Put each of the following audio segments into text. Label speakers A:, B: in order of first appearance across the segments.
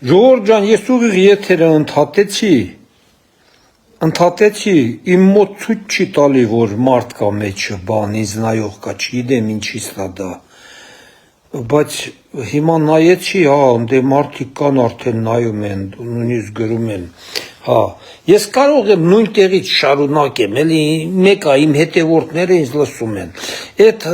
A: Ժողովուրդ ջան, ես ուղիղ եթերը ընդհատեցի, իմ մոտ ցույց չի տալի, որ մարդ կա մեջը, բան, ինձ նայող կա, չգիտեմ ինչից է դա, բայց հիմա նայեցի, դե մարդիկ կան արդեն նայում են, նույնիսկ գրում են, ես կարող եմ նույն տեղից շարունակեմ, էլի մեկ է, իմ հետևորդները ինձ լսում են, այդ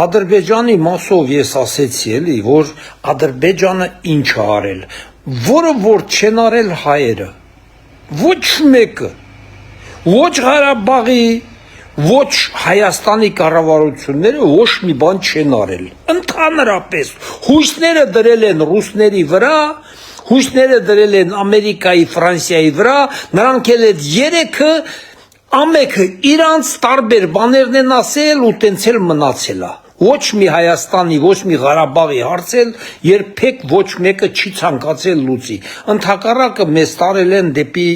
A: Ադրբեջանի մասով ես ասեցի, էլի, որ Ադրբեջանը ինչ է արել, որը որ չեն արել հայերը, ոչ մեկը, ոչ Ղարաբաղի, ոչ Հայաստանի կառավարությունները ոչ մի բան չեն արել, ընդհանրապես, հույսները դրել են ռուսների վրա, հույսները դրել են Ամերիկայի, Ֆրանսիայի վրա, նրանք էլ այդ երեքը ամեքը իրանց տարբեր բաներն են ասել ու տենց էլ մնացել է, ոչ մի Հայաստանի, ոչ մի Ղարաբաղի հարցել երբեք ոչ մեկը չի ցանկացել լուծի, ընդհակառակը մեզ տարել են դեպի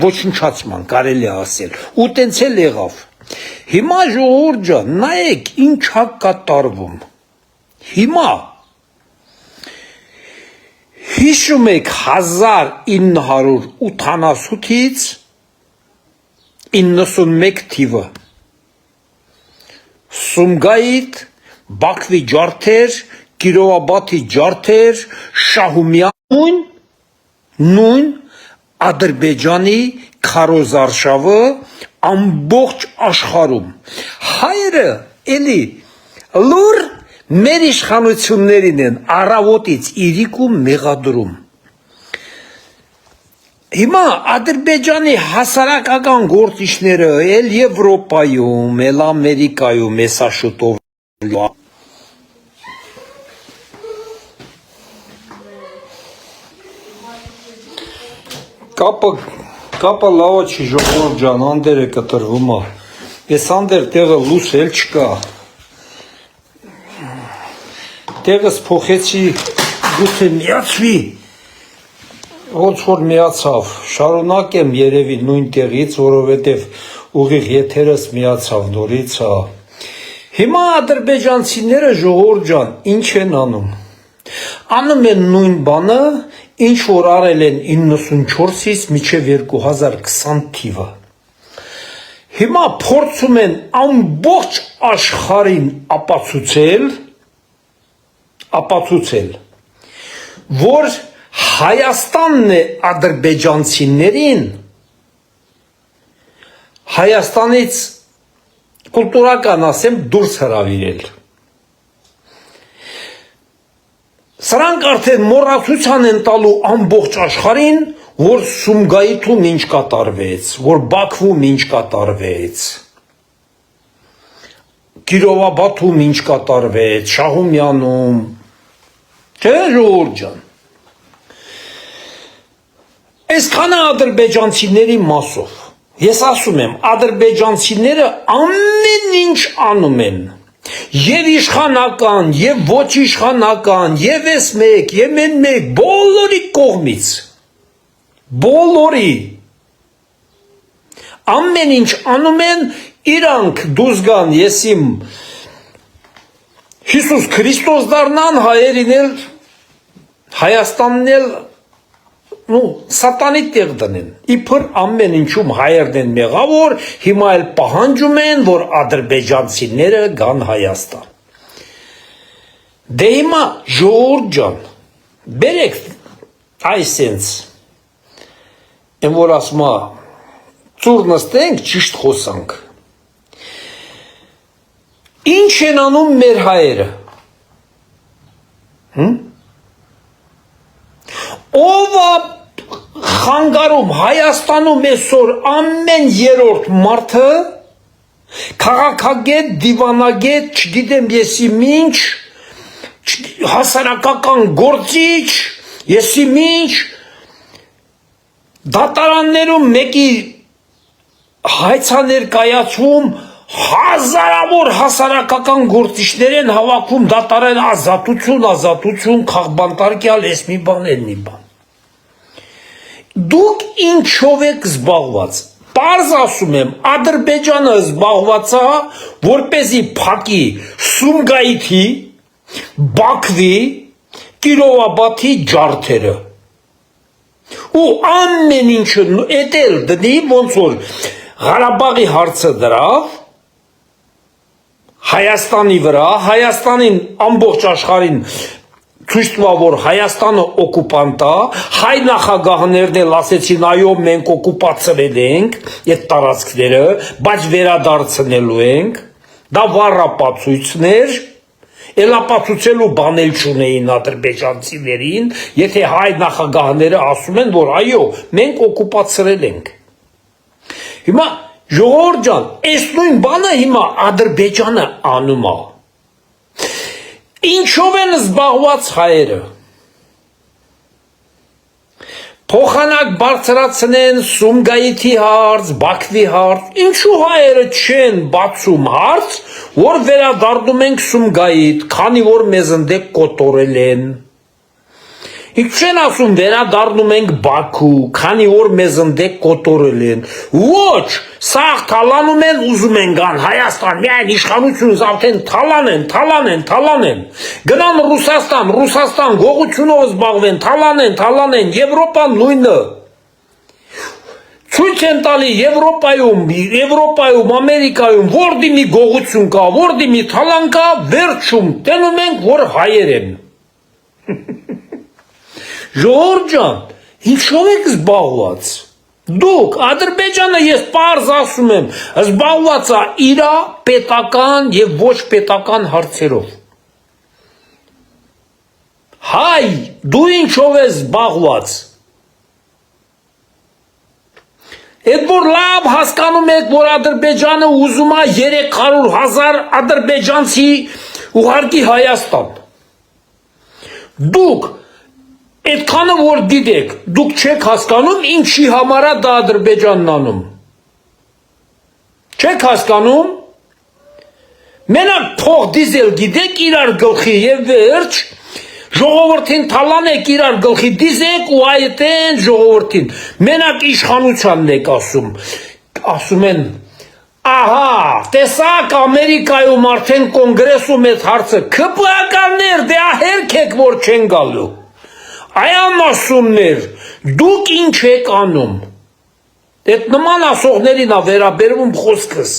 A: ոչնչացման, կարելի է ասել, ու տենց էլ եղավ, հիմա ժողովուրդ ջան, նայեք ինչ է կատարվում, հիմա հիշում եք 1980-ից 91 թիվը, Սումգայիթ, Բաքվի ջարդեր, Կիրովաբադի ջարդեր, Շահումյան, նույն Ադրբեջանի քարոզարշավը ամբողջ աշխարհում, հայերը էլի լուր մեր իշխանություններին են առավոտից իրիկում մեղադրում, հիմա Ադրբեջանի հասարակական գործիչները էլ Եվրոպայում, էլ Ամերիկայում, հեսա շուտով կապը լավա չի ժողովուրդ ջան, անդերը կտրվում է, ես անդեր տեղը լուս էլ չկա, տեղս փոխեցի գուցե միացվի, ոնց որ միացավ, շարունակեմ երևի նույն տեղից, որովհետև ուղիղ եթերս միացավ նորից, հիմա ադրբեջանցիները ժողովուրդ ջան, ինչ են անում, անում են նույն բանը, ինչ որ արել են 94-ից մինչև 2020 թիվը, հիմա փորձում են ամբողջ աշխարհին ապացուցել, որ Հայաստանն է ադրբեջանցիներին Հայաստանից կուլտուրական ասեմ դուրս հրավիրել, սրանք արդեն մոռացության են տալու ամբողջ աշխարհին, որ Սումգայիթում ինչ կատարվեց, որ Բաքվում ինչ կատարվեց, Կիրովաբադում ինչ կատարվեց, Շահումյանում, չէ ժողովուրդ ջան, այսքանը ադրբեջանցիների մասով, ես ասում եմ, ադրբեջանցիները ամեն ինչ անում են, և իշխանական, և ոչ իշխանական, և ես մեկ, և են մեկ, բոլորի կողմից, բոլորի, ամեն ինչ անում են, իրանք դուրս գան, ես իմ Հիսուս Քրիստոս դառնան, հայերին էլ, Հայաստանն էլ, սատանի տեղ դնեն, իբր ամեն ինչում հայերն են մեղավոր, հիմա էլ պահանջում են, որ ադրբեջանցիները գան Հայաստան, դե հիմա ժողովուրդ ջան, բերեք այսենց, են որ ասում է, ծուր նստենք, ճիշտ խոսանք, ինչ են անում մեր հայերը, ով խանգարում Հայաստանում այսօր ամեն երրորդ մարդը քաղաքագետ, դիվանագետ, չգիտեմ եսի ինչ, հասարակական գործիչ, եսի ինչ, դատարաններում մեկի հայցաներկայացում հազարավոր հասարակական գործիչներ են հավաքում դատարան ազատություն, քաղբանտարկյալ, ես մի բան, էլ մի բան, դուք ինչով եք զբաղված, պարզ ասում եմ, Ադրբեջանը զբաղված է, որպեսզի փակի Սումգայիթի, Բաքվի, Կիրովաբադի ջարդերը։ Ու ամեն ինչը էտել դնի ոնց որ Ղարաբաղի հարցը դրավ Հայաստանի վրա, Հայաստանին ամբողջ աշխարհին ցույց տվա որ Հայաստանը օկուպանտ է, հայ նախագահներն էլ ասեցին այո մենք օկուպացրել ենք այդ տարածքները, բայց վերադարձնելու ենք, դա վառապացույցներ, Էլապացուցելու բանել չունեին ադրբեջանցիներին, եթե հայ նախագահները ասում են, որ այո, մենք օկուպացրել ենք։ Հիմա ժողովուրդ ջան, այս նույն բանը հիմա Ադրբեջանը անում է։ Ինչով են զբաղված հայերը։ Փոխանակ բարձրացնեն Սումգայիթի հարց, Բաքվի հարց, ինչու հայերը չեն բացում հարց, որ վերադառնում ենք Սումգայիթ, քանի որ մեզ ընդդեմ կոտորել են։ Ինչ չեն ասում վերադառնում ենք Բաքու, քանի որ մեզ ընդդեմ կոտորել են։ Ոչ, սաղ թալանում են, ուզում են գան Հայաստան, միայն իշխանությունս արդեն թալանեն։ Գնան Ռուսաստան գողությունով զբաղվեն, թալանեն, Եվրոպան նույնը։ Ցույց են տալի Եվրոպայում, Ամերիկայում, որդի մի գողություն կա, որդի մի թալան կա, վերջում տենում ենք, որ հայեր են։ Ժողովուրդ ջան, ինչով եք զբաղված։ Դուք Ադրբեջանը ես պարզ ասում եմ, զբաղված է իր պետական եւ ոչ պետական հարցերով։ Հայ, դու ինչով ես զբաղված։ Այդ որ լավ հասկանում եք, որ Ադրբեջանը ուզում է 300,000 ադրբեջանցի ուղարկի Հայաստան։ Դուք այդքանը որ գիտեք, դուք չեք հասկանում ինչի համար է դա Ադրբեջանն անում։ Չեք հասկանում։ Մենակ փող դիզել գիտեք իրար գլխի եւ վերջ ժողովրդին թալանեք իրար գլխի դիզեք ու այդեն ժողովրդին։ Մենակ իշխանությանն եք ասում են ահա, տեսակ Ամերիկայում արդեն կոնգրեսում այդ հարցը ԿՊԱ-կաններ դե ահերք եք որ չեն գալու։ Այամ ասումներ, դուք ինչ եք անում։ Այդ նման ասողներին է վերաբերվում խոսքս։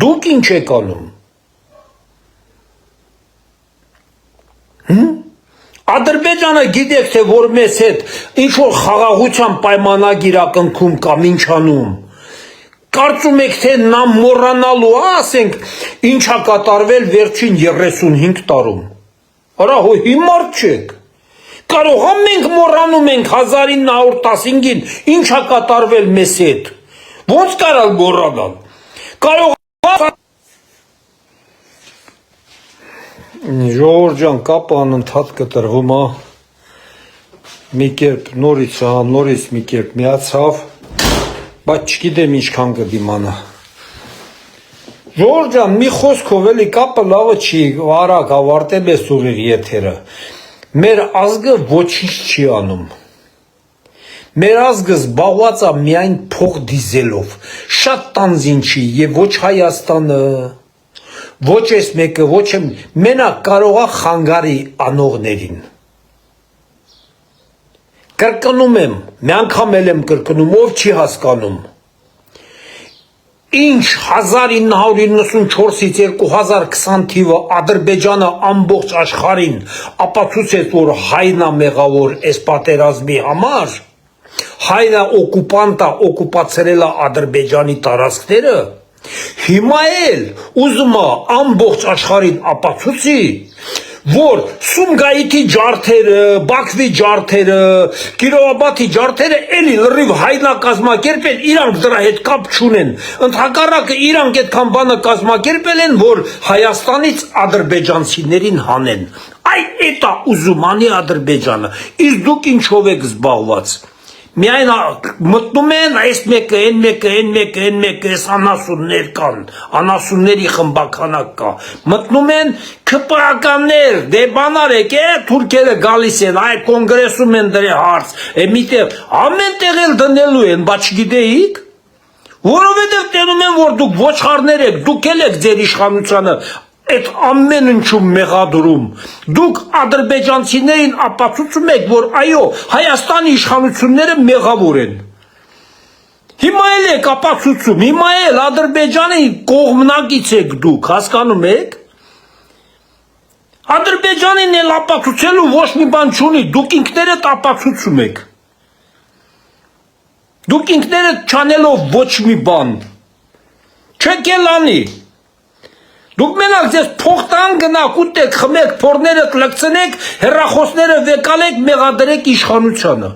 A: Դուք ինչ եք անում։ Ադրբեջանը գիտեք թե որ մեզ հետ ինչ որ խաղաղության պայմանագիր ակնքում կամ ինչանում։ Կարծում եք թե նա մոռանալու է, ասենք, ինչա կատարվել վերջին 35 տարում։ Արա հո հիմար չեք։ Կարող մենք մոռանում ենք 1915-ին ինչա կատարվել մեզ հետ։ Ոնց կարալ մոռանալ։ Կարող Ժողովուրդ ջան, կապը անընդհատ կտրվում է։ Մի կերպ նորից մի կերպ միացավ, բայց չգիտեմ ինչքան կդիմանա։ Ժողովուրդ ջան, մի խոսքով էլի կապը լավը չի, արագ ավարտել ես ուղիղ եթերը։ Մեր ազգը ոչինչ չի անում։ Մեր ազգը զբաղված է միայն փող դիզելով, շատ տանձին չի եւ ոչ Հայաստանը, ոչ այս մեկը, ոչ մենակ կարող է խանգարի անողներին։ Կրկնում եմ, մի անգամ եմ կրկնում, ով չի հասկանում։ Ինչ 1994-ից 2020 թիվը Ադրբեջանը ամբողջ աշխարհին ապացուցեց, որ հայն է մեղավոր այս պատերազմի համար, հայն է օկուպանտ է, օկուպացրել է Ադրբեջանի տարածքները, հիմա էլ ուզում է ամբողջ աշխարհին ապացուցի, որ Սումգայիթի ջարդերը, Բաքվի ջարդերը, Կիրովաբադի ջարդերը էլի լրիվ հայնա կազմակերպել, իրանք դրա հետ կապ չունեն։ Ընդհակառակը իրանք այդքան բանը կազմակերպել են, որ Հայաստանից ադրբեջանցիներին հանեն։ Այ էտա ուզում անի Ադրբեջանը։ Իսկ դուք ինչով եք զբաղված։ Միայն մտնում են այս մեկը, այն մեկը, այս անասուններ կան, անասունների խմբականակ կա, մտնում են ԿՊԱ-կաններ, դե բանար եք, թուրքերը գալիս են, այ կոնգրեսում են դրե հարց, միտեղ, ամեն տեղ էլ դնելու են, բայց գիտեիք, որովհետև տենում են, որ դուք ոչխարներ եք, դուք էլ եք ձեր իշխանությանը Այդ ամեն ինչում մեղադրում։ Դուք ադրբեջանցիներին ապացուցում եք, որ այո, Հայաստանի իշխանությունները մեղավոր են։ Հիմա էլ եք ապացուցում, հիմա էլ Ադրբեջանի կողմնակից եք դուք, հասկանում եք։ Ադրբեջանին էլ ապացուցելու ոչ մի բան չունի, դուք ինքներդ ապացուցում եք։ Դուք ինքներդ չանելով ոչ մի բան։ Չեք էլ անի։ Դուք մենակ ձեզ փոխտան գնաք ուտեք, խմեք, փորներդ լցնեք, հեռախոսները վեկալեք, մեղադրեք իշխանությանը։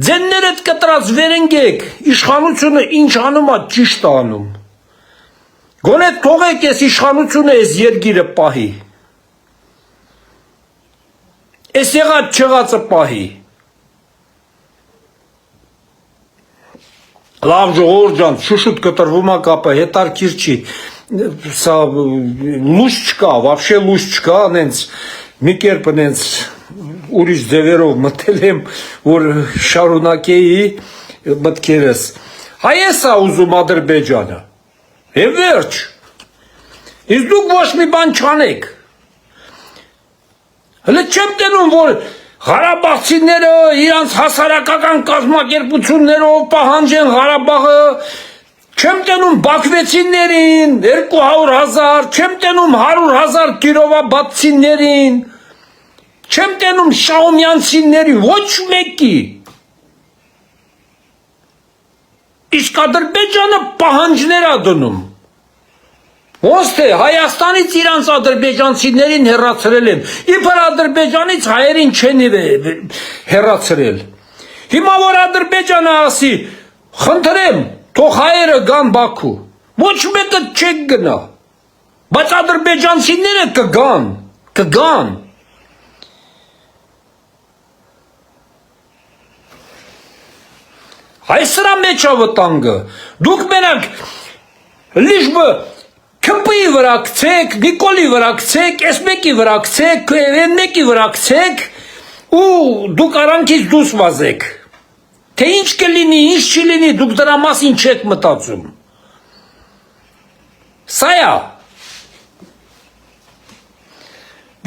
A: Ձեններդ կտրած վերընկեք, իշխանությունը ինչ անում է, ճիշտ է անում։ Գոնե թողեք այս իշխանությունը այս երկիրը պահի։ Այս եղած չեղածը պահի։ Լավ ժողովուրդ ջան, շուշուտ կտրվում է կապը, հետարքիր չի։ Սա լույս չկա, вообще լույս չկա, նենց մի կերպ նենց ուրիշ ձևերով մտել եմ, որ շարունակեի մտքերս։ Հայ է ուզում Ադրբեջանը։ Եվ վերջ։ Իսկ դուք ոչ մի բան չանեք։ Հələ չեմ տենում, որ Ղարաբաղցիները իրանց հասարակական կազմակերպություններով պահանջեն Ղարաբաղը, չեմ տենում բաքվեցիներին 200,000, չեմ տենում 100,000 կիրովաբադցիներին, չեմ տենում շաումյանցիներին, ոչ մեկի։ Իսկ Ադրբեջանը պահանջներ է դնում։ Ոնց թե Հայաստանից իրանց ադրբեջանցիներին հեռացրել են, իբր Ադրբեջանից հայերին չեն հեռացրել։ Հիմա որ Ադրբեջանը ասի, խնդրեմ, թող հայերը գան Բաքու, ոչ մեկը չեք գնա, բայց ադրբեջանցիները կգան։ Հայ սրա մեջ է վտանգը, դուք մենակ լիժբը Քպի վրա գցեք, Նիկոլի վրա գցեք, այս մեկի վրա գցեք, այն մեկի վրա գցեք ու դուք արանքից դուրս վազեք։ Թե ինչ կլինի, ինչ չի լինի, դուք դրա մասին չեք մտածում։ Սա է։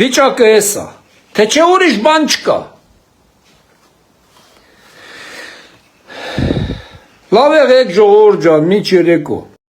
A: Վիճակը էս է, թե չէ ուրիշ բան չկա։ Լավ եղեք ժողովուրդ ջան, մինչ երեկո։